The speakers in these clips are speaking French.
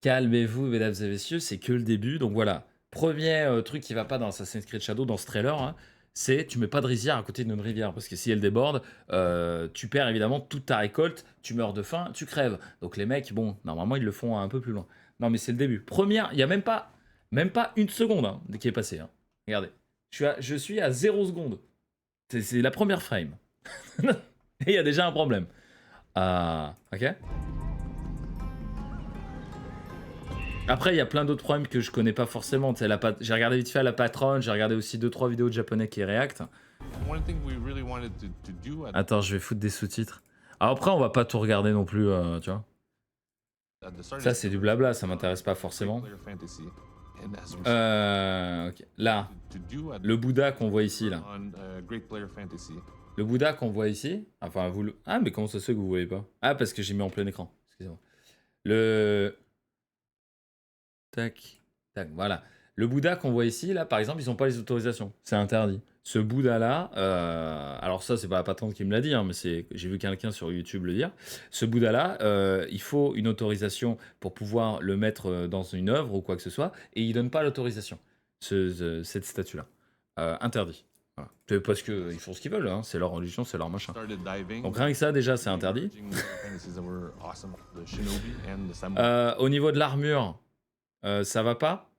Calmez-vous, mesdames et messieurs, c'est que le début. Donc voilà, premier truc qui va pas dans Assassin's Creed Shadow, dans ce trailer, hein, c'est tu mets pas de rizière à côté d'une rivière. Parce que si elle déborde, tu perds évidemment toute ta récolte, tu meurs de faim, tu crèves. Donc les mecs, bon, normalement, ils le font un peu plus loin. Non, mais c'est le début. Première, il y a même pas une seconde hein, qui est passée. Hein. Regardez, je suis à 0 seconde. C'est la première frame. Et il y a déjà un problème. Ah, ok. Après, il y a plein d'autres problèmes que je connais pas forcément. J'ai regardé vite fait à la patronne, j'ai regardé aussi 2-3 vidéos de japonais qui réactent. Attends, je vais foutre des sous-titres. Alors après, on va pas tout regarder non plus, tu vois. Ça, c'est du blabla, ça m'intéresse pas forcément. Ok. Là, le Bouddha qu'on voit ici, là. Le Bouddha qu'on voit ici, enfin, vous le... Ah, mais comment ça se fait que vous voyez pas? Ah, parce que j'ai mis en plein écran, excusez-moi. Le... Tac, tac, voilà. Le Bouddha qu'on voit ici, là, par exemple, ils n'ont pas les autorisations. C'est interdit. Ce Bouddha-là, alors ça, c'est pas la patronne qui me l'a dit, hein, mais j'ai vu quelqu'un sur YouTube le dire. Ce Bouddha-là, il faut une autorisation pour pouvoir le mettre dans une œuvre ou quoi que ce soit, et il donne pas l'autorisation, cette statue-là. Interdit. Voilà. C'est parce qu'ils font ce qu'ils veulent, hein. C'est leur religion, c'est leur machin. Donc rien que ça, déjà, c'est interdit. Au niveau de l'armure, ça va pas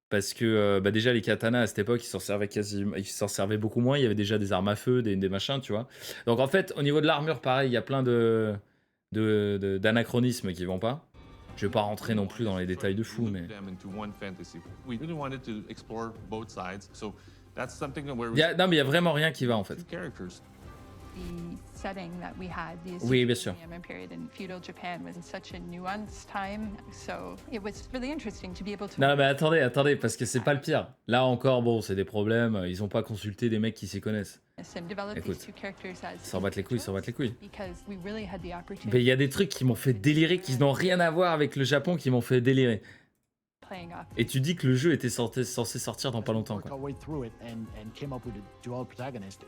parce que bah déjà les katanas à cette époque ils s'en servaient beaucoup moins, il y avait déjà des armes à feu, des machins, tu vois. Donc en fait au niveau de l'armure pareil, il y a plein d'anachronismes qui vont pas. Je vais pas rentrer non plus dans les détails de fou mais non mais il y a vraiment rien qui va en fait. Oui, bien sûr. Non, mais attendez, parce que c'est pas le pire. Là encore, bon, c'est des problèmes. Ils ont pas consulté des mecs qui s'y connaissent. Écoute, s'en battent les couilles, s'en battent les couilles. Mais il y a des trucs qui m'ont fait délirer, qui n'ont rien à voir avec le Japon, qui m'ont fait délirer. Et tu dis que le jeu était censé sortir dans pas longtemps, quoi.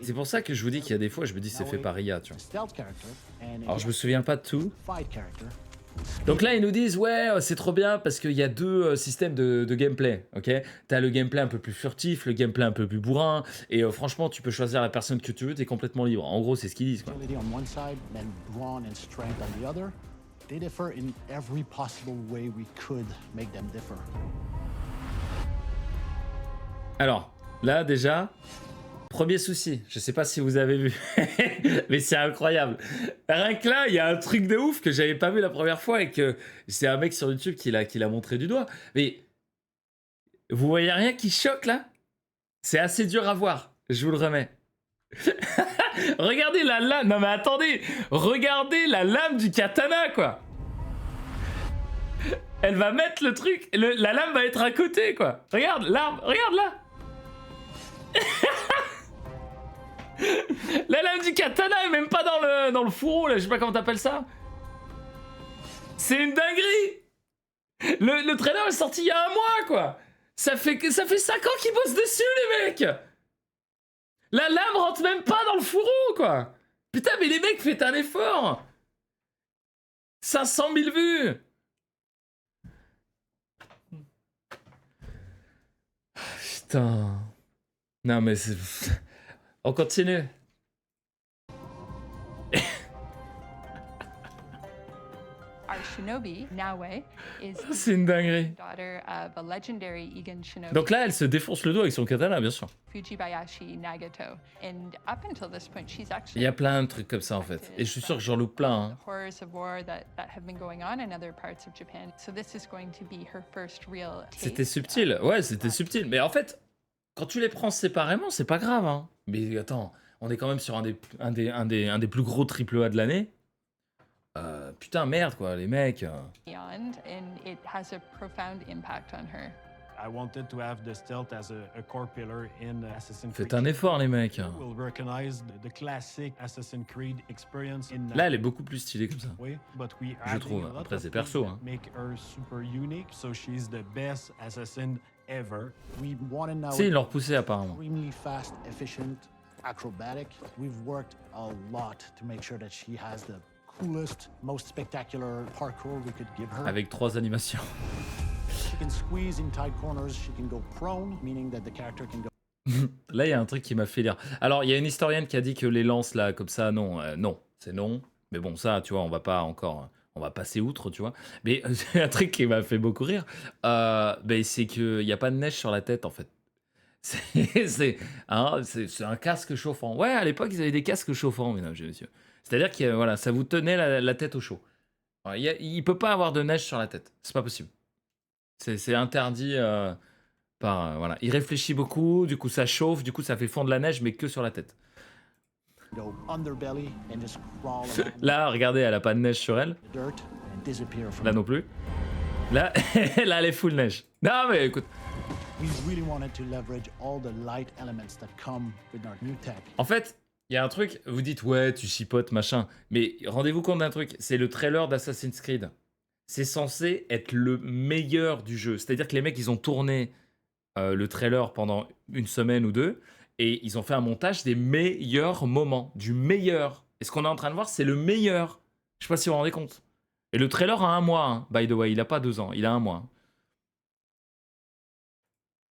C'est pour ça que je vous dis qu'il y a des fois, je me dis c'est fait par IA, tu vois. Alors je me souviens pas de tout. Donc là, ils nous disent, ouais, c'est trop bien parce qu'il y a deux systèmes de gameplay, ok? T'as le gameplay un peu plus furtif, le gameplay un peu plus bourrin, et franchement, tu peux choisir la personne que tu veux, t'es complètement libre. En gros, c'est ce qu'ils disent, quoi. They differ in every possible way we could make them differ. Alors, là déjà, premier souci, je sais pas si vous avez vu, mais c'est incroyable. Rien que là, il y a un truc de ouf que j'avais pas vu la première fois et que c'est un mec sur YouTube qui l'a montré du doigt. Mais vous voyez rien qui choque là? C'est assez dur à voir, je vous le remets. Regardez la lame, non mais attendez, regardez la lame du katana quoi. Elle va mettre le truc, la lame va être à côté quoi. Regarde l'arme, regarde là. La lame du katana est même pas dans le fourreau là, je sais pas comment t'appelles ça. C'est une dinguerie. Le trailer est sorti il y a un mois quoi. Ça fait 5 ans qu'ils bossent dessus les mecs. La lame rentre même pas dans le fourreau, quoi. Putain, mais les mecs, faites un effort. 500 000 vues. Putain. Non, mais c'est... On continue. C'est une dinguerie. Donc là, elle se défonce le dos avec son katana, bien sûr. Il y a plein de trucs comme ça en fait. Et je suis sûr que j'en loupe plein. Hein. C'était subtil. Ouais, c'était subtil. Mais en fait, quand tu les prends séparément, c'est pas grave. Hein. Mais attends, on est quand même sur un des plus gros AAA de l'année. Putain, merde quoi, les mecs. Faites un effort, les mecs. Là, elle est beaucoup plus stylée comme ça. Je trouve. Après, c'est perso. Hein. Si, ils l'ont repoussé apparemment. Acrobatic. We've worked a lot to make sure that she has the coolest, most spectacular parkour we could give her. Avec 3 animations. can squeeze in tight corners. She can go prone, meaning that the character can go. Là, il y a un truc qui m'a fait lire. Alors, il y a une historienne qui a dit que les lances, là, comme ça, non, non, c'est non. Mais bon, ça, tu vois, on va pas encore, on va passer outre, tu vois. Mais c'est un truc qui m'a fait beaucoup rire. Ben, c'est qu'il n'y a pas de neige sur la tête, en fait. C'est un casque chauffant. Ouais, à l'époque, ils avaient des casques chauffants, mesdames et messieurs. C'est-à-dire que voilà, ça vous tenait la tête au chaud. Ouais, il peut pas avoir de neige sur la tête. C'est pas possible. C'est interdit par. Voilà. Il réfléchit beaucoup, du coup ça chauffe, du coup ça fait fondre la neige, mais que sur la tête. Go underbelly and just crawl along Là, regardez, elle a pas de neige sur elle. the dirt and disappear from Là non plus. Là, là elle est full neige. Non, mais écoute. We really wanted to leverage all the light elements that come with our new tech. En fait, il y a un truc, vous dites, ouais, tu chipotes, machin. Mais rendez-vous compte d'un truc, c'est le trailer d'Assassin's Creed. C'est censé être le meilleur du jeu. C'est-à-dire que les mecs, ils ont tourné le trailer pendant une semaine ou deux, et ils ont fait un montage des meilleurs moments, du meilleur. Et ce qu'on est en train de voir, c'est le meilleur. Je sais pas si vous vous rendez compte. Et le trailer a 1 mois, hein, by the way, il a pas 2 ans, il a 1 mois.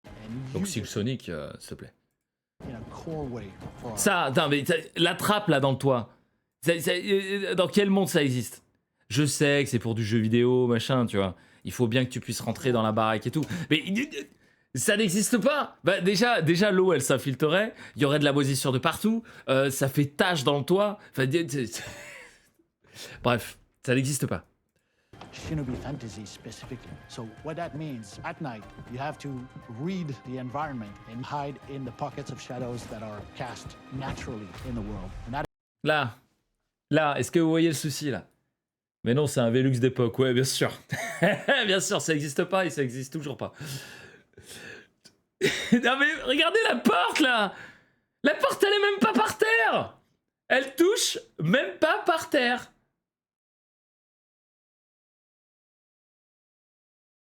And Donc use si le it Sonic, s'il te plaît. in a core way for our Ça, attends, mais la trappe là dans le toit, dans quel monde ça existe? Je sais que c'est pour du jeu vidéo, machin, tu vois. Il faut bien que tu puisses rentrer dans la baraque et tout. Mais ça n'existe pas. Bah, déjà l'eau, elle s'infiltrerait. Il y aurait de la moisissure de partout. Ça fait tache dans le toit. Enfin, bref, ça n'existe pas. Shinobi Fantasy specifically. So what that means, at night, you have to read the environment and hide in the pockets of shadows that are cast naturally in the world. And that Là, est-ce que vous voyez le souci là? Mais non, c'est un Velux d'époque, ouais, bien sûr. Bien sûr, ça n'existe pas et ça n'existe toujours pas. Non mais regardez la porte là! La porte, elle est même pas par terre! Elle touche même pas par terre!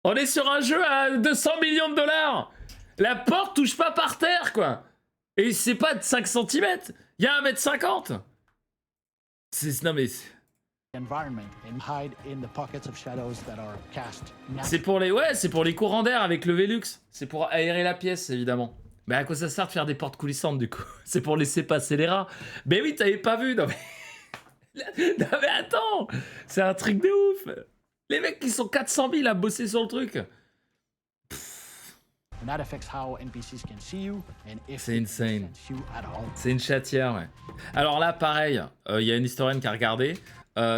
On est sur un jeu à 200 millions de dollars! La porte touche pas par terre, quoi! Et c'est pas de 5 cm! Il y a 1,50 m! Non mais... environment and hide in the pockets of shadows that are cast C'est naturally. pour les... Ouais, c'est pour les courants d'air avec le Velux. C'est pour aérer la pièce, évidemment. Mais à quoi ça sert de faire des portes coulissantes, du coup? C'est pour laisser passer les rats. Mais oui, t'avais pas vu, non mais... Non mais attends! C'est un truc de ouf! Les mecs qui sont 400 000 à bosser sur le truc. And that affects how NPCs can see you and if C'est they can insane. sense you at all. C'est une chatière, ouais. Alors là, pareil, il y a une historienne qui a regardé.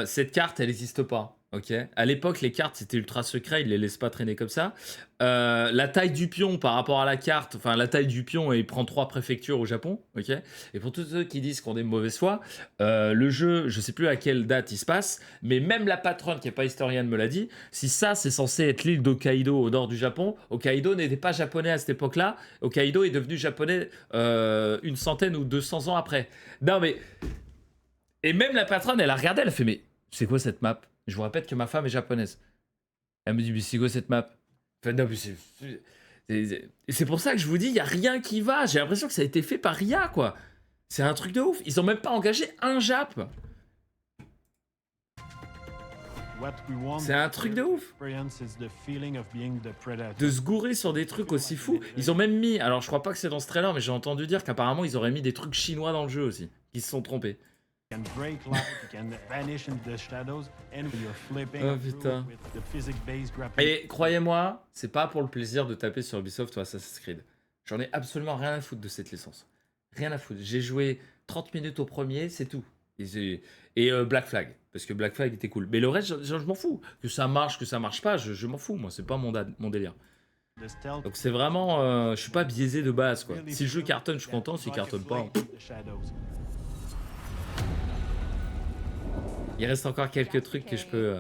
Cette carte, elle n'existe pas. Ok. À l'époque, les cartes, c'était ultra secret, ils les laissent pas traîner comme ça. La taille du pion par rapport à la carte, enfin la taille du pion, il prend 3 préfectures au Japon. Ok. Et pour tous ceux qui disent qu'on est de mauvaise foi, le jeu, je sais plus à quelle date il se passe, mais même la patronne qui est pas historienne me l'a dit. Si ça, c'est censé être l'île d'Hokkaido au nord du Japon, Hokkaido n'était pas japonais à cette époque-là. Hokkaido est devenu japonais une centaine ou 200 ans après. Non mais... Et même la patronne, elle a regardé, elle a fait, mais c'est quoi cette map? Je vous répète que ma femme est japonaise. Elle me dit, mais c'est quoi cette map? Enfin, non, mais c'est pour ça que je vous dis, il n'y a rien qui va. J'ai l'impression que ça a été fait par IA, quoi. C'est un truc de ouf. Ils ont même pas engagé un Jap. C'est un truc de ouf. De se gourer sur des trucs aussi fous. Ils ont même mis, alors je crois pas que c'est dans ce trailer, mais j'ai entendu dire qu'apparemment ils auraient mis des trucs chinois dans le jeu aussi. Ils se sont trompés. Oh putain. Et croyez-moi, c'est pas pour le plaisir de taper sur Ubisoft ou Assassin's Creed. J'en ai absolument rien à foutre de cette licence. Rien à foutre. J'ai joué 30 minutes au premier, c'est tout. Et Black Flag, parce que Black Flag était cool. Mais le reste, je m'en fous. Que ça marche pas, je m'en fous. Moi, c'est pas mon délire. Donc c'est vraiment... je suis pas biaisé de base, quoi. Si le jeu cartonne, je suis content. S'il cartonne pas... Il reste encore quelques trucs que je peux...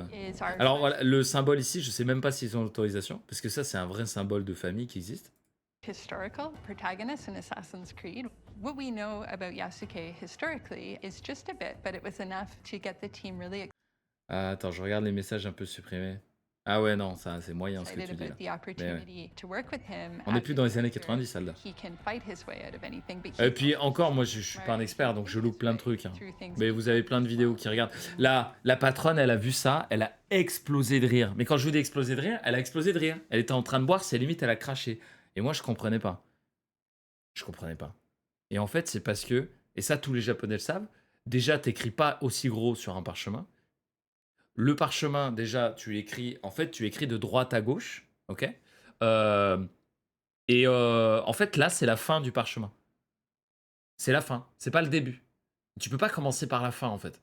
Alors voilà, le symbole ici, je sais même pas s'ils ont l'autorisation, parce que ça, c'est un vrai symbole de famille qui existe. Historical protagonist in Assassin's Creed. What we know about Yasuke historically is just a bit, but it was enough to get the team really Ah, attends, je regarde les messages un peu supprimés. Ah ouais, non, ça, c'est moyen ce que excited tu dis là. about the Mais ouais. opportunity to work with him On n'est as plus a dans les années character. 90, celle-là. He can fight his way out of anything, but Et he's puis also encore, moi, so je suis pas smart un and he expert, can donc je think loupe his plein de way trucs, hein. through things Mais vous avez plein de as vidéos well. qui regardent. Là, la patronne, elle a vu ça, elle a explosé de rire. Mais quand je vous dis exploser de rire, elle a explosé de rire. Elle était en train de boire, c'est limite, elle a craché. Et moi, je comprenais pas. Je comprenais pas. Et en fait, c'est parce que, et ça, tous les Japonais le savent, déjà, t'écris pas aussi gros sur un parchemin. Le parchemin, déjà, tu écris, en fait, tu écris de droite à gauche, ok. Euh, en fait, là, c'est la fin du parchemin. C'est la fin, c'est pas le début. Tu peux pas commencer par la fin, en fait.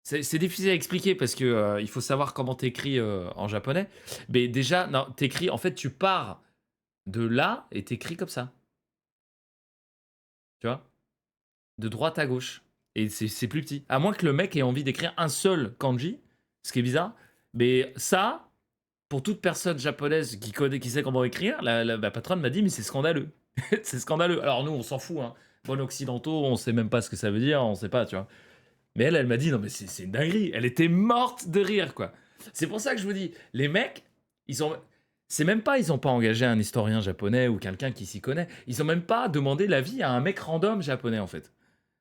C'est difficile à expliquer parce que il faut savoir comment t'écris en japonais. Mais déjà, non, t'écris, en fait, tu pars de là et t'écris comme ça. Tu vois? De droite à gauche. Et c'est plus petit. À moins que le mec ait envie d'écrire un seul kanji, ce qui est bizarre. Mais ça, pour toute personne japonaise qui connaît, qui sait comment écrire, la patronne m'a dit, mais c'est scandaleux. C'est scandaleux. Alors nous, on s'en fout, hein. Bon, occidentaux, on sait même pas ce que ça veut dire, on sait pas, tu vois. Mais elle m'a dit, non, mais c'est une dinguerie. Elle était morte de rire, quoi. C'est pour ça que je vous dis, les mecs, ils ont. C'est même pas, ils ont pas engagé un historien japonais ou quelqu'un qui s'y connaît. Ils ont même pas demandé l'avis à un mec random japonais, en fait.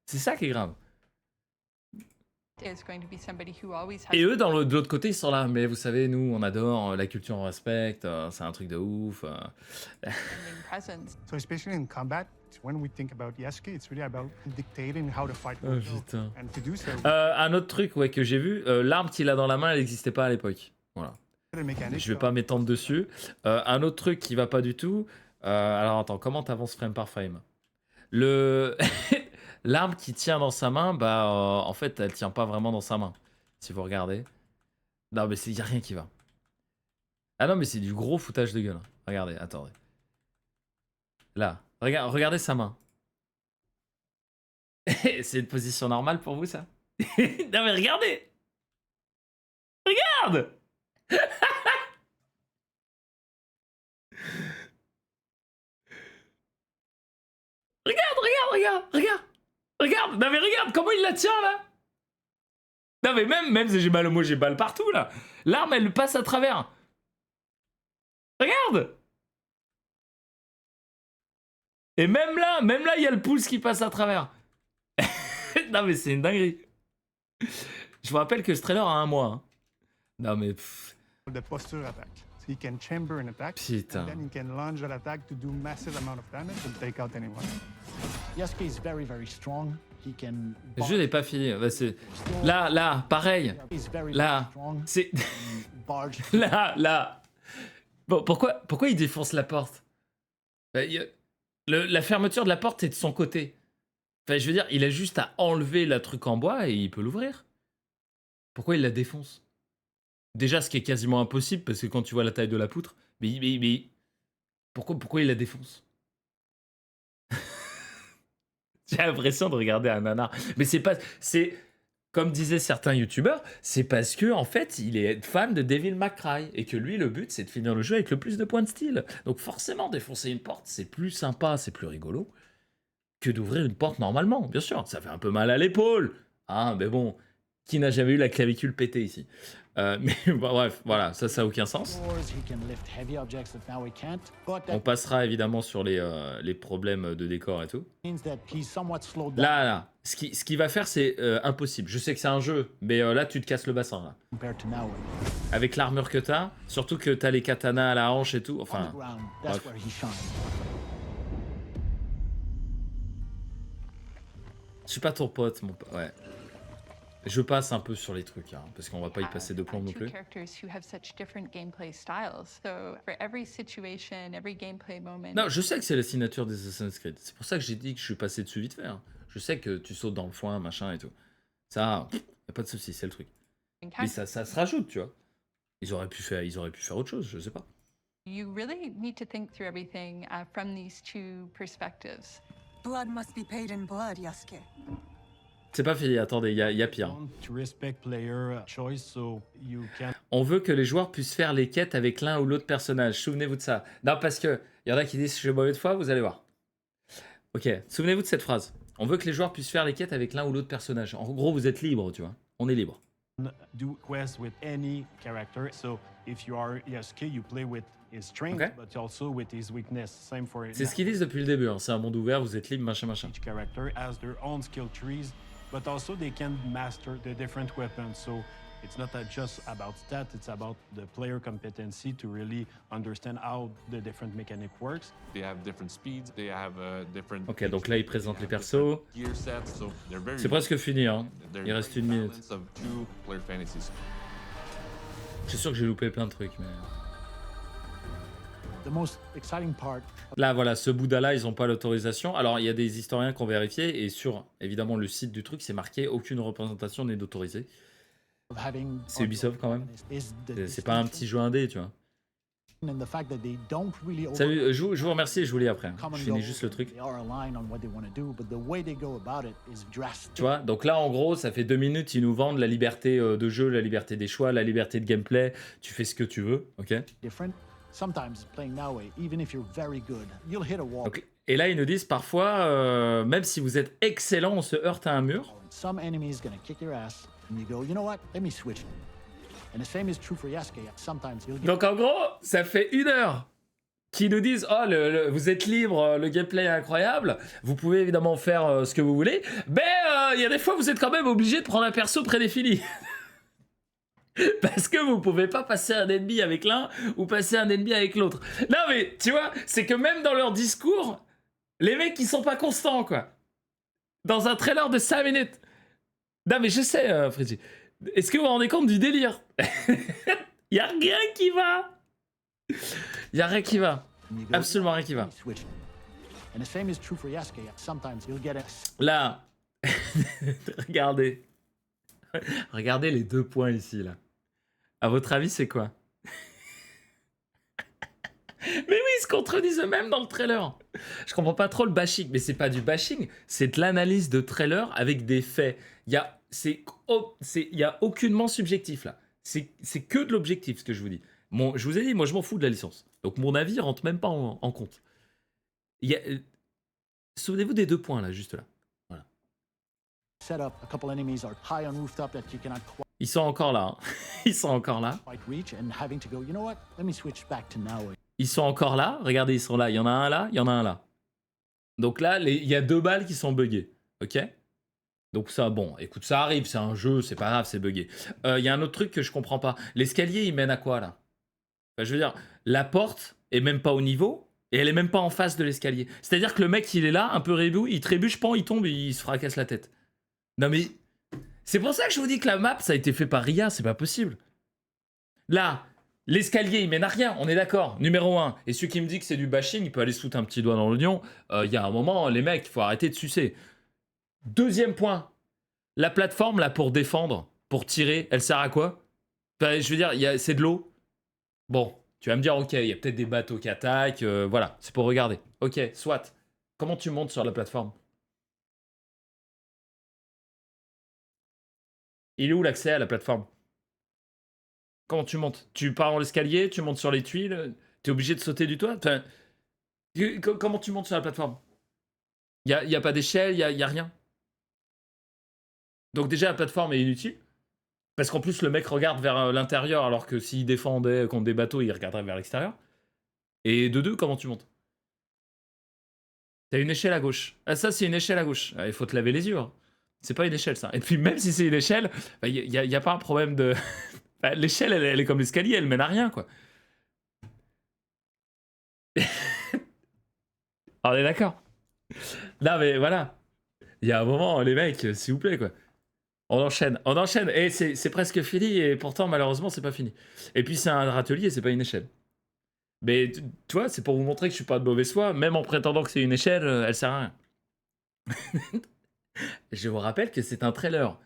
C'est ça qui est grave. Is going to be somebody who always has Et eux, de l'autre côté, ils sont là. Mais vous savez, nous, on adore la culture, on respecte. C'est un truc de ouf. standing presence. So especially in combat, when we think about Yasuke, it's really about dictating how to fight. Oh Gojo. putain. And to do so, Un autre truc ouais, que j'ai vu, l'arme qu'il a dans la main, elle n'existait pas à l'époque. Voilà. the mechanics Je vais pas m'étendre dessus. Un autre truc qui va pas du tout. Alors attends, comment t'avances frame par frame? Le l'arme qui tient dans sa main, bah en fait, elle tient pas vraiment dans sa main. Si vous regardez. Non mais il y a rien qui va. Ah non mais c'est du gros foutage de gueule. Regardez, attendez. Là, regardez sa main. C'est une position normale pour vous ça? Non mais regardez. Regarde. Regarde, non mais regarde comment il la tient là. Non mais même j'ai mal au mot, j'ai balle partout là. L'arme elle passe à travers. Regarde. Et même là, il y a le pouce qui passe à travers. Non mais c'est une dinguerie. Je vous rappelle que ce trailer a 1 mois. Hein. Non mais the posture attack. So he can chamber an attack, putain. and then he can launch that attack to do massive amount of damage and take out anyone. Yasuke is very, very strong. He can. Le jeu n'est pas fini. Bah, là, pareil. He's very, Là, very strong. c'est Barge. là. Bon, pourquoi il défonce la porte? Bah, la fermeture de la porte est de son côté. Enfin, je veux dire, il a juste à enlever la truc en bois et il peut l'ouvrir. Pourquoi il la défonce? Déjà, ce qui est quasiment impossible, parce que quand tu vois la taille de la poutre, mais pourquoi il la défonce? J'ai l'impression de regarder un nanar. Mais c'est comme disaient certains youtubeurs, c'est parce que en fait, il est fan de Devil May Cry et que lui, le but, c'est de finir le jeu avec le plus de points de style. Donc forcément, défoncer une porte, c'est plus sympa, c'est plus rigolo que d'ouvrir une porte normalement. Bien sûr, ça fait un peu mal à l'épaule, hein, mais bon, qui n'a jamais eu la clavicule pétée ici? Mais bref, voilà, ça a aucun sens. Doors, he can lift heavy objects that now he can't. But On that passera évidemment sur les problèmes de décor et tout. means that he's somewhat slowed down Là, ce qu'il va faire, c'est impossible. Je sais que c'est un jeu, mais là, tu te casses le bassin, là. compared to now. Avec l'armure que t'as, surtout que t'as les katanas à la hanche et tout. On Enfin, the ground, that's bref. where he shines. Je suis pas ton pote, mon pote. Ouais. Je passe un peu sur les trucs, hein, parce qu'on va pas y passer de plomb non Two plus. characters who have such different gameplay styles. So for every situation, every gameplay moment. Non, je sais que c'est la signature des Assassin's Creed. C'est pour ça que j'ai dit que je suis passé dessus vite fait. Hein. Je sais que tu sautes dans le foin, machin et tout. Ça, y a pas de souci, c'est le truc. Mais ça se rajoute, tu vois. Ils auraient pu faire autre chose, je sais pas. You really need to think through everything from these two perspectives. Blood must be paid in blood, Yasuke. C'est pas fini, attendez, il y a pire. To respect player choice, so you can. On veut que les joueurs puissent faire les quêtes avec l'un ou l'autre personnage. Souvenez-vous de ça. Non, parce que il y en a qui disent je vais mauvais de foi, vous allez voir. Ok, souvenez-vous de cette phrase. On veut que les joueurs puissent faire les quêtes avec l'un ou l'autre personnage. En gros, vous êtes libre, tu vois. On est libre. do quests with any character. So if you are Yasuke, you play with his strength, Okay. but also with his weakness. Same for C'est ce qu'ils disent depuis le début, hein. C'est un monde ouvert, vous êtes libre, machin, machin. each character has their own skill trees, but also they can master the different weapons. So it's not just about stats, it's about the player competency to really understand how the different mechanic works. They have different speeds, they have different. Ok, donc là, ils présentent les they have persos. different gear sets, so they're very C'est presque fini, hein. they're Il reste very une minute. balance of two player fantasies. Je suis sûr que j'ai loupé plein de trucs, mais... The most exciting part Là, voilà, ce Bouddha-là, ils n'ont pas l'autorisation. Alors, il y a des historiens qui ont vérifié, et sur, évidemment, le site du truc, c'est marqué « Aucune représentation n'est autorisée of having C'est Ubisoft, quand même. is the C'est pas un petit jeu indé, tu vois. and the fact that they don't really Salut, je vous remercie et je vous lis après. come and Je go. finis juste le truc. They are aligned on what they want to do, but the way they go about it is drastic. Tu vois, donc là, en gros, ça fait 2 minutes, ils nous vendent la liberté de jeu, la liberté des choix, la liberté de gameplay. Tu fais ce que tu veux, ok? Different. Sometimes playing that way, even if you're very good, you'll hit a wall. Donc, et là, ils nous disent parfois, même si vous êtes excellent, on se heurte à un mur. Some enemy is gonna kick your ass, and you go, you know what? Let me switch. And the same is true for Yasuke. Sometimes you'll get Donc en gros, ça fait 1 heure qu'ils nous disent oh vous êtes libre, le gameplay est incroyable, vous pouvez évidemment faire ce que vous voulez, mais il y a des fois vous êtes quand même obligé de prendre un perso prédéfini. Parce que vous pouvez pas passer un ennemi avec l'un ou passer un ennemi avec l'autre. Non mais tu vois, c'est que même dans leur discours, les mecs ils sont pas constants quoi. Dans un trailer de 5 minutes. Non mais je sais Freddy. Est-ce que vous vous rendez compte du délire? Y a rien qui va. Y a rien qui va. and you go, Absolument rien qui let va. me switch. And the same is true for Yasuke. Sometimes you'll get a Là, regardez. Regardez les 2 points ici, là. À votre avis, c'est quoi? Mais oui, ils se contredisent eux-mêmes dans le trailer. Je comprends pas trop le bashing, mais c'est pas du bashing, c'est de l'analyse de trailer avec des faits. Il y a aucunement subjectif là. C'est que de l'objectif ce que je vous dis. Je vous ai dit, moi je m'en fous de la licence. Donc mon avis rentre même pas en compte. Souvenez-vous des 2 points là, juste là. setup. A couple enemies are high on rooftop that you cannot Ils sont encore là. Hein. Ils sont encore là. quite reach, and having to go, you know what? Let me switch back to now. Ils sont encore là. Regardez, ils sont là. Il y en a un là, il y en a un là. Donc là, il y a 2 balles qui sont buggées. Ok? Donc ça, bon, écoute, ça arrive, c'est un jeu, c'est pas grave, c'est buggé. Il y a un autre truc que je comprends pas. L'escalier, il mène à quoi là? Enfin, je veux dire, la porte est même pas au niveau et elle est même pas en face de l'escalier. C'est-à-dire que le mec, il est là, un peu rébou, il trébuche, pan, il tombe et il se fracasse la tête. Non mais, c'est pour ça que je vous dis que la map, ça a été fait par IA, c'est pas possible. Là, l'escalier, il mène à rien, on est d'accord. Numéro 1. Et celui qui me dit que c'est du bashing, il peut aller se foutre un petit doigt dans l'oignon. Il y a un moment, les mecs, il faut arrêter de sucer. 2e point. La plateforme, là, pour défendre, pour tirer, elle sert à quoi? Enfin, je veux dire, c'est de l'eau. Bon, tu vas me dire, ok, il y a peut-être des bateaux qui attaquent, voilà, c'est pour regarder. Ok, soit. Comment tu montes sur la plateforme? Il est où l'accès à la plateforme? Comment tu montes? Tu pars dans l'escalier, tu montes sur les tuiles, t'es obligé de sauter du toit? Enfin, comment tu montes sur la plateforme? Y a pas d'échelle, y a rien. Donc déjà, la plateforme est inutile. Parce qu'en plus, le mec regarde vers l'intérieur, alors que s'il défendait contre des bateaux, il regarderait vers l'extérieur. Et de 2, comment tu montes? T'as une échelle à gauche. Ah, ça, c'est une échelle à gauche. Ah, il faut te laver les yeux. Hein. C'est pas une échelle, ça. Et puis, même si c'est une échelle, il y a pas un problème de... l'échelle, elle est comme l'escalier, elle mène à rien, quoi. On est d'accord. Non, mais voilà. Il y a un moment, les mecs, s'il vous plaît, quoi. On enchaîne. Et c'est presque fini, et pourtant, malheureusement, c'est pas fini. Et puis, c'est un râtelier, c'est pas une échelle. Mais, tu vois, c'est pour vous montrer que je suis pas de mauvaise foi. Même en prétendant que c'est une échelle, elle sert à rien. Je vous rappelle que c'est un trailer.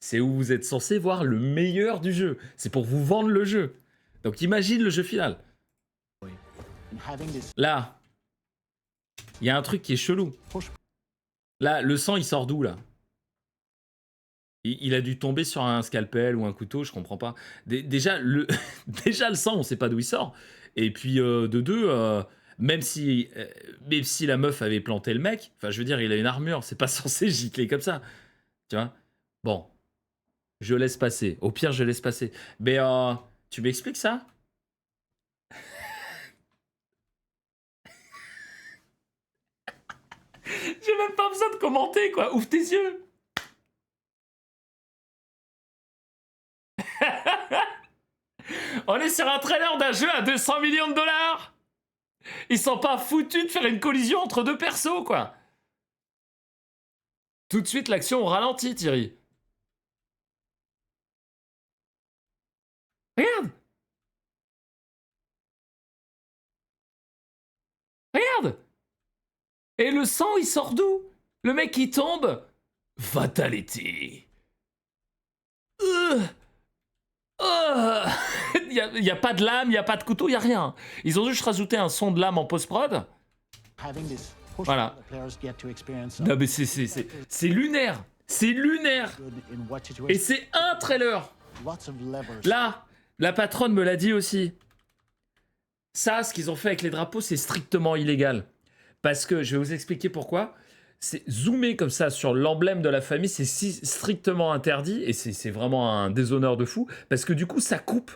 C'est où vous êtes censé voir le meilleur du jeu. C'est pour vous vendre le jeu. Donc, imagine le jeu final. And having this Là, il y a un truc qui est chelou. Là, le sang, il sort d'où, là? Il a dû tomber sur un scalpel ou un couteau, je comprends pas. Déjà, le sang, on sait pas d'où il sort. Et puis, de 2, même si la meuf avait planté le mec, enfin, je veux dire, il a une armure, c'est pas censé gicler comme ça. Tu vois? Bon. Je laisse passer. Au pire, je laisse passer. Mais tu m'expliques ça? J'ai même pas besoin de commenter, quoi. Ouvre tes yeux. On est sur un trailer d'un jeu à 200 millions de dollars. Ils sont pas foutus de faire une collision entre deux persos, quoi. Tout de suite, l'action au ralenti, Thierry. Regarde. Regarde. Et le sang, il sort d'où? Le mec, il tombe. Fatality. Il y a pas de lame, il y a pas de couteau, il y a rien. Ils ont juste rajouté un son de lame en post-prod. Having this push Voilà. that the players get to experience Non mais c'est lunaire. C'est lunaire. good in what Et situation. c'est un trailer. Lots of levers. Là, la patronne me l'a dit aussi. Ça, ce qu'ils ont fait avec les drapeaux, c'est strictement illégal. Parce que, je vais vous expliquer pourquoi. C'est zoomer comme ça sur l'emblème de la famille, c'est strictement interdit. Et c'est vraiment un déshonneur de fou. Parce que du coup, ça coupe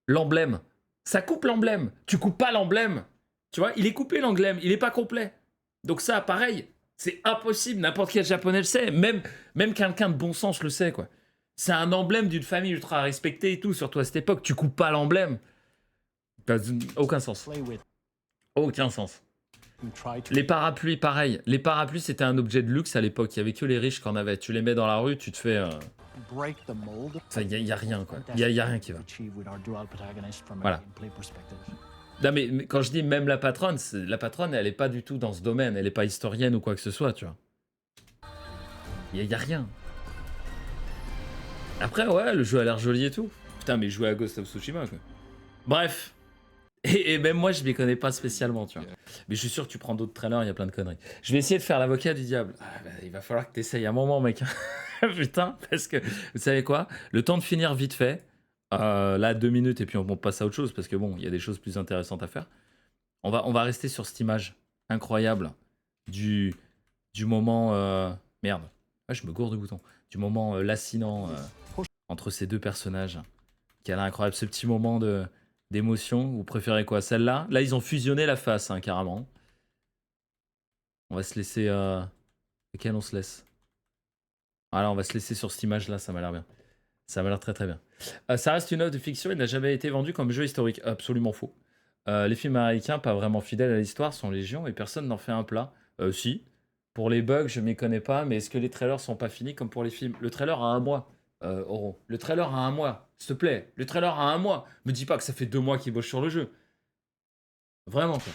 l'emblème. Ça coupe l'emblème. Tu coupes pas l'emblème. Tu vois, il est coupé l'emblème, il est pas complet. Donc ça, pareil, c'est impossible. N'importe quel japonais le sait. Même quelqu'un de bon sens le sait, quoi. C'est un emblème d'une famille ultra respectée et tout, surtout à cette époque. Tu coupes pas l'emblème. Aucun sens. Play with. Aucun sens. You try to Les parapluies, pareil. Les parapluies, c'était un objet de luxe à l'époque. Il y avait que les riches qui en avaient. Tu les mets dans la rue, tu te fais... break the mold. Ça, y a rien, quoi. Y a rien qui va. Achieve with our dual protagonist from Voilà. a gameplay perspective. Non, mais quand je dis même la patronne, elle est pas du tout dans ce domaine. Elle est pas historienne ou quoi que ce soit, tu vois. Y a rien. Après, ouais, le jeu a l'air joli et tout. Putain, mais jouer à Ghost of Tsushima, quoi. Bref. Et même moi, je m'y connais pas spécialement, tu vois. Mais je suis sûr que tu prends d'autres trailers, il y a plein de conneries. Je vais essayer de faire l'avocat du diable. Ah, bah, il va falloir que tu essayes un moment, mec. Putain, parce que, vous savez quoi? Le temps de finir vite fait. Là, 2 minutes, et puis on passe à autre chose, parce que bon, il y a des choses plus intéressantes à faire. On va rester sur cette image incroyable du moment... Merde. Ah, je me gourde du bouton. Du moment lancinant entre ces deux personnages. Qui a l'air incroyable. Ce petit moment d'émotion. Vous préférez quoi? Celle-là? Là, ils ont fusionné la face, hein, carrément. On va se laisser... Lequel on se laisse? Voilà, on va se laisser sur cette image-là, ça m'a l'air bien. Ça m'a l'air très très bien. Ça reste une œuvre de fiction, il n'a jamais été vendu comme jeu historique. Absolument faux. Les films américains, pas vraiment fidèles à l'histoire, sont légion et personne n'en fait un plat. Si. Pour les bugs, je m'y connais pas, mais est-ce que les trailers sont pas finis comme pour les films? Le trailer a 1 mois, Oro. Le trailer a 1 mois, s'il te plaît. Le trailer a 1 mois. Me dis pas que ça fait 2 mois qu'ils bossent sur le jeu. Vraiment, quoi.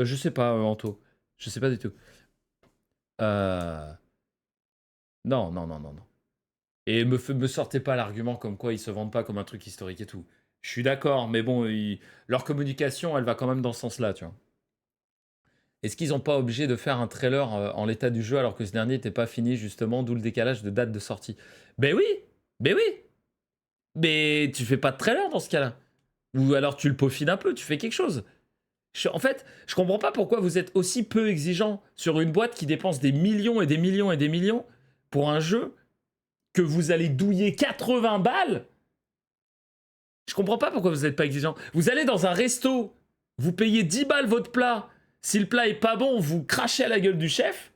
Je sais pas, Anto. Je sais pas du tout. Non. Et me sortez pas l'argument comme quoi ils se vendent pas comme un truc historique et tout. Je suis d'accord, mais bon, leur communication, elle va quand même dans ce sens-là, tu vois. Est-ce qu'ils n'ont pas obligé de faire un trailer en l'état du jeu alors que ce dernier n'était pas fini, justement, d'où le décalage de date de sortie? Ben oui. Mais tu fais pas de trailer dans ce cas-là. Ou alors tu le peaufines un peu, tu fais quelque chose. En fait, je comprends pas pourquoi vous êtes aussi peu exigeant sur une boîte qui dépense des millions et des millions et des millions pour un jeu que vous allez douiller 80 balles. Je comprends pas pourquoi vous n'êtes pas exigeant. Vous allez dans un resto, vous payez 10 balles votre plat. Si le plat est pas bon, vous crachez à la gueule du chef.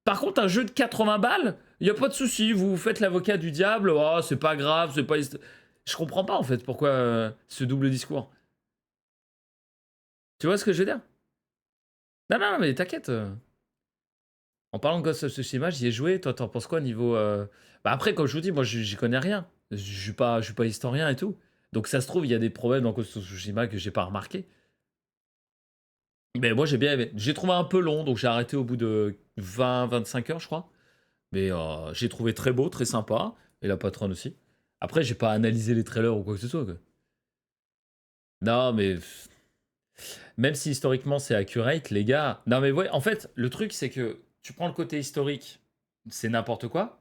Par contre, un jeu de 80 balles, il y a pas de souci. Vous faites l'avocat du diable. Oh, c'est pas grave, c'est pas... Je comprends pas en fait pourquoi ce double discours. Tu vois ce que je veux dire? Non, mais t'inquiète. En parlant de Ghost of Tsushima, j'y ai joué. Toi, t'en penses quoi niveau... Bah après, comme je vous dis, moi, j'y connais rien. Je suis pas historien et tout. Donc ça se trouve, il y a des problèmes dans Ghost of Tsushima que j'ai pas remarqué. Mais moi, j'ai bien aimé. J'ai trouvé un peu long, donc j'ai arrêté au bout de 20-25 heures, je crois. Mais j'ai trouvé très beau, très sympa. Et la patronne aussi. Après, j'ai pas analysé les trailers ou quoi que ce soit, quoi. Non, mais... Même si historiquement c'est accurate, les gars... Non, mais ouais, en fait, le truc, c'est que tu prends le côté historique, c'est n'importe quoi.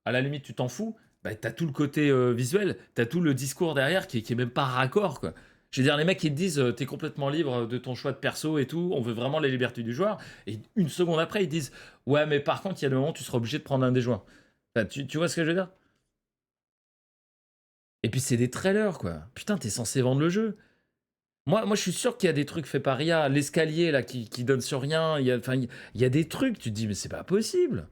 À la limite, tu t'en fous. Bah, t'as tout le côté visuel, t'as tout le discours derrière qui est même pas raccord, quoi. Je veux dire, les mecs, ils te disent, t'es complètement libre de ton choix de perso et tout, on veut vraiment les libertés du joueur. Et une seconde après, ils disent, ouais, mais par contre, il y a des moments où tu seras obligé de prendre un des joueurs. Enfin, tu vois ce que je veux dire? Et puis c'est des trailers, quoi. Putain, t'es censé vendre le jeu. Moi, je suis sûr qu'il y a des trucs faits par IA. L'escalier, là, qui donne sur rien. Enfin, il y a des trucs, tu te dis, mais c'est pas possible.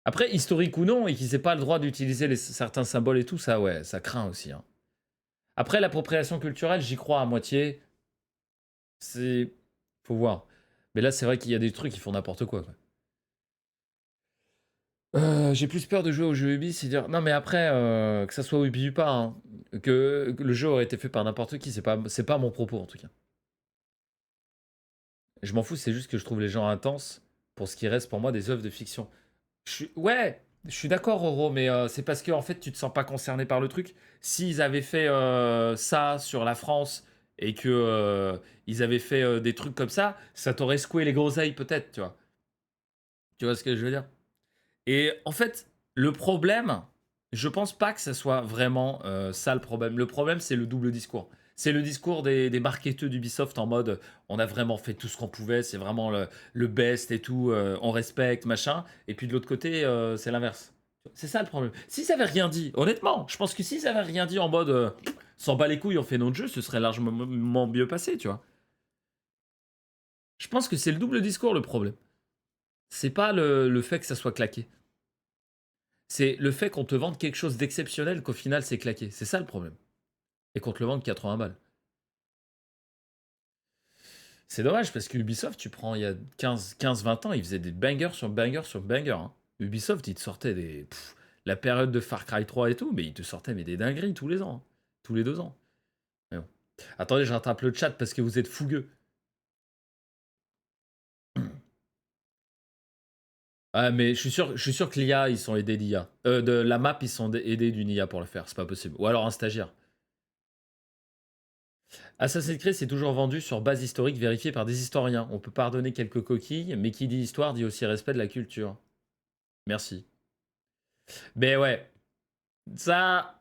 Après, historique ou non, et qu'ils aient pas le droit d'utiliser certains symboles et tout, ça, ouais, ça craint aussi. Hein. Après, l'appropriation culturelle, j'y crois à moitié. C'est... Faut voir. Mais là, c'est vrai qu'il y a des trucs qui font n'importe quoi. J'ai plus peur de jouer au jeu Ubi, c'est dire... Non, mais après, que ça soit Ubi ou pas, hein, que le jeu aurait été fait par n'importe qui, c'est pas mon propos, en tout cas. Je m'en fous, c'est juste que je trouve les gens intenses pour ce qui reste pour moi des œuvres de fiction. Ouais, je suis d'accord, Roro, mais c'est parce que en fait, tu te sens pas concerné par le truc. S'ils avaient fait ça sur la France et que ils avaient fait des trucs comme ça t'aurait secoué les groseilles peut-être, tu vois. Tu vois ce que je veux dire? Et en fait, le problème, je pense pas que ça soit vraiment ça le problème. Le problème, c'est le double discours. C'est le discours des marketeurs d'Ubisoft en mode on a vraiment fait tout ce qu'on pouvait, c'est vraiment le best et tout, on respecte, machin. Et puis de l'autre côté, c'est l'inverse. C'est ça le problème. S'ils avaient rien dit, honnêtement, je pense que s'ils avaient rien dit en mode s'en bat les couilles, on fait notre jeu, ce serait largement mieux passé, tu vois. Je pense que c'est le double discours le problème. C'est pas le fait que ça soit claqué. C'est le fait qu'on te vende quelque chose d'exceptionnel qu'au final c'est claqué. C'est ça le problème. Et qu'on te le vende 80 balles. C'est dommage parce que Ubisoft, tu prends il y a 15-20 ans, ils faisaient des bangers sur bangers sur bangers. Hein. Ubisoft, ils te sortaient la période de Far Cry 3 et tout, mais ils te sortaient des dingueries tous les ans. Hein. Tous les 2 ans. Mais bon. Attendez, je rattrape le chat parce que vous êtes fougueux. Ah, mais je suis sûr que l'IA, ils sont aidés d'IA. De la map, ils sont aidés d'une IA pour le faire. C'est pas possible. Ou alors un stagiaire. Assassin's Creed, c'est toujours vendu sur base historique vérifiée par des historiens. On peut pardonner quelques coquilles, mais qui dit histoire dit aussi respect de la culture. Merci. Mais ouais, ça...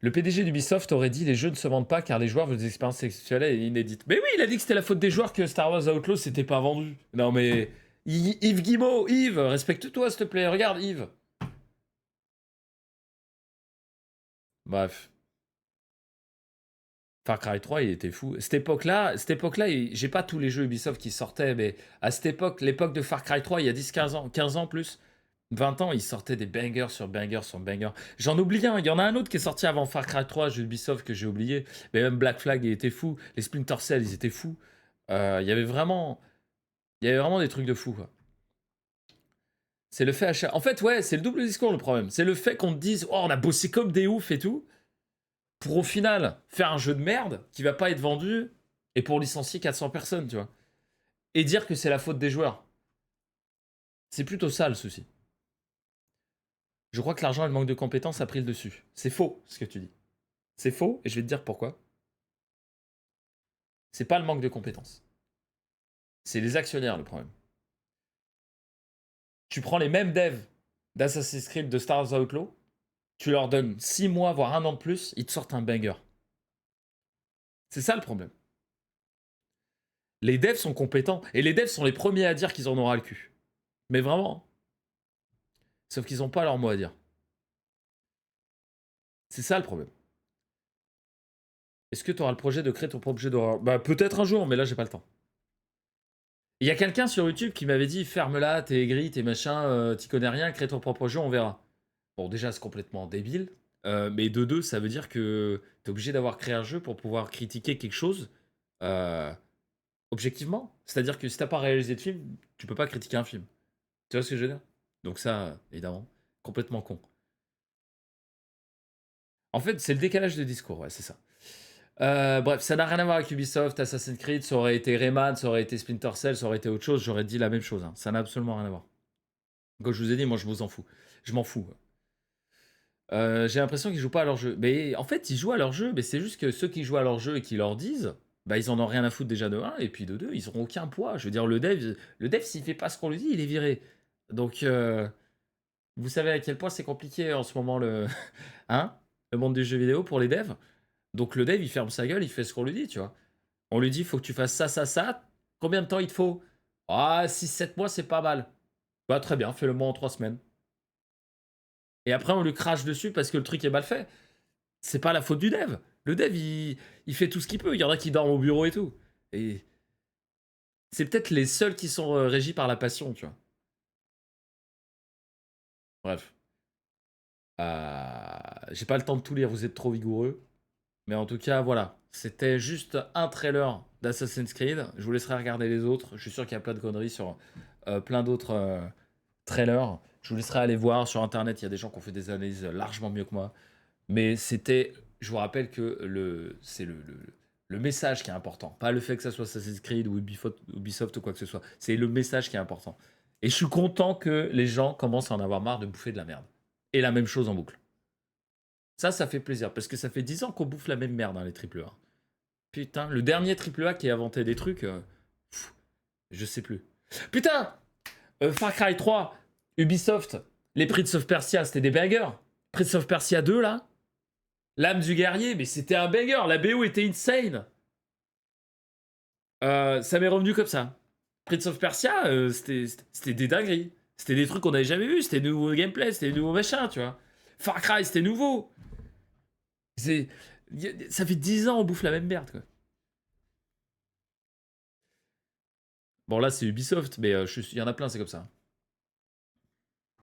Le PDG d'Ubisoft aurait dit les jeux ne se vendent pas car les joueurs veulent des expériences sexuelles et inédites. Mais oui, il a dit que c'était la faute des joueurs que Star Wars Outlaws s'était pas vendu. Non mais... Yves Guillemot, Yves, respecte-toi s'il te plaît. Regarde, Yves. Bref. Far Cry 3, il était fou. Cette époque-là, j'ai pas tous les jeux Ubisoft qui sortaient, mais à cette époque, l'époque de Far Cry 3, il y a 10-15 ans, 15 ans plus, 20 ans, ils sortaient des bangers sur bangers sur bangers. J'en oublie un, il y en a un autre qui est sorti avant Far Cry 3, jeu Ubisoft que j'ai oublié, mais même Black Flag, il était fou. Les Splinter Cell, ils étaient fous. Il y avait vraiment des trucs de fou, quoi. C'est le fait achat. En fait, ouais, c'est le double discours le problème. C'est le fait qu'on te dise, oh, on a bossé comme des oufs et tout, pour au final faire un jeu de merde qui va pas être vendu et pour licencier 400 personnes, tu vois. Et dire que c'est la faute des joueurs. C'est plutôt ça le souci. Je crois que l'argent et le manque de compétences a pris le dessus. C'est faux ce que tu dis. C'est faux et je vais te dire pourquoi. C'est pas le manque de compétences. C'est les actionnaires le problème. Tu prends les mêmes devs d'Assassin's Creed, de Star Wars Outlaw, tu leur donnes 6 mois, voire 1 an de plus, ils te sortent un banger. C'est ça le problème. Les devs sont compétents, et les devs sont les premiers à dire qu'ils en ont ras le cul. Mais vraiment. Sauf qu'ils n'ont pas leur mot à dire. C'est ça le problème. Est-ce que tu auras le projet de créer ton propre jeu d'horreur? Bah peut-être un jour, mais là j'ai pas le temps. Il y a quelqu'un sur YouTube qui m'avait dit ferme-la, t'es aigri, t'es machin, t'y connais rien, crée ton propre jeu, on verra. Bon, déjà, c'est complètement débile. Mais de deux, ça veut dire que t'es obligé d'avoir créé un jeu pour pouvoir critiquer quelque chose objectivement. C'est-à-dire que si t'as pas réalisé de film, tu peux pas critiquer un film. Tu vois ce que je veux dire? Donc ça, évidemment, complètement con. En fait, c'est le décalage de discours, ouais, c'est ça. Bref, ça n'a rien à voir avec Ubisoft, Assassin's Creed, ça aurait été Rayman, ça aurait été Splinter Cell, ça aurait été autre chose, j'aurais dit la même chose. Hein. Ça n'a absolument rien à voir. Comme je vous ai dit, moi je vous en fous. Je m'en fous. J'ai l'impression qu'ils jouent pas à leur jeu. Mais en fait, ils jouent à leur jeu, mais c'est juste que ceux qui jouent à leur jeu et qui leur disent, bah ils en ont rien à foutre déjà de 1, et puis de 2, ils auront aucun poids. Je veux dire, le dev s'il fait pas ce qu'on lui dit, il est viré. Donc, vous savez à quel point c'est compliqué en ce moment hein, le monde du jeu vidéo pour les devs. Donc le dev, il ferme sa gueule, il fait ce qu'on lui dit, tu vois. On lui dit, faut que tu fasses ça, ça, ça. Combien de temps il te faut? Ah, 6-7 mois, c'est pas mal. Bah très bien, fais-le moi en 3 semaines. Et après on lui crache dessus parce que le truc est mal fait. C'est pas la faute du dev. Le dev, il fait tout ce qu'il peut. Il y en a qui dorment au bureau et tout. Et c'est peut-être les seuls qui sont régis par la passion, tu vois. Bref. J'ai pas le temps de tout lire, vous êtes trop vigoureux. Mais en tout cas, voilà. C'était juste un trailer d'Assassin's Creed. Je vous laisserai regarder les autres. Je suis sûr qu'il y a plein de conneries sur plein d'autres trailers. Je vous laisserai aller voir sur internet. Il y a des gens qui ont fait des analyses largement mieux que moi. Mais c'était. Je vous rappelle que c'est le message qui est important. Pas le fait que ça soit Assassin's Creed ou Ubisoft ou quoi que ce soit. C'est le message qui est important. Et je suis content que les gens commencent à en avoir marre de bouffer de la merde. Et la même chose en boucle. Ça fait plaisir. Parce que ça fait 10 ans qu'on bouffe la même merde, hein, les AAA. Putain, le dernier AAA qui a inventé des trucs, je sais plus. Putain, Far Cry 3, Ubisoft, les Prince of Persia, c'était des bangers. Prince of Persia 2, là, l'âme du guerrier, mais c'était un banger. La BO était insane. Ça m'est revenu comme ça. Prince of Persia, c'était des dingueries. C'était des trucs qu'on n'avait jamais vus. C'était des nouveaux gameplay, c'était des nouveaux machins, tu vois. Far Cry, c'était nouveau. Ça fait 10 ans on bouffe la même merde, quoi. Bon, là, c'est Ubisoft, mais il y en a plein, c'est comme ça.